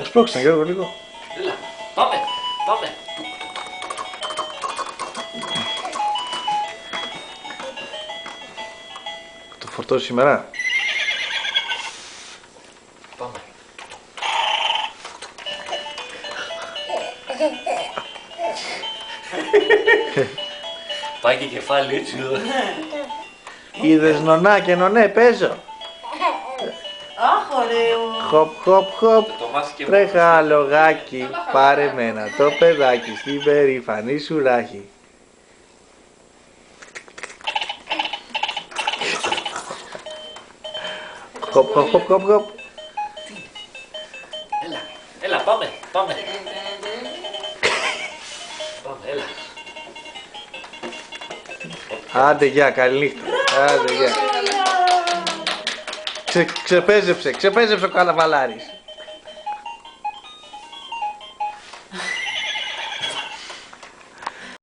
Σπρώξε Γιώργο λίγο. Έλα, πάμε, πάμε. Το φορτώσει σήμερα. Πάμε. Πάει και κεφάλι έτσι εδώ. Είδες νονά και νονέ παίζω. Αχ, ωραίο. Χοπ χοπ χοπ. Το μάθει και Βρέχα λογάκι, πάρε μένα το παιδάκι στην περήφανη σου ράχη. Χοπ χοπ χοπ χοπ χοπ. Έλα, έλα, πάμε, πάμε. Πάμε, έλα. Άντε γεια, καλή νύχτα. Άντε γεια. Ξεπέζεψε ο καλαβαλάρης.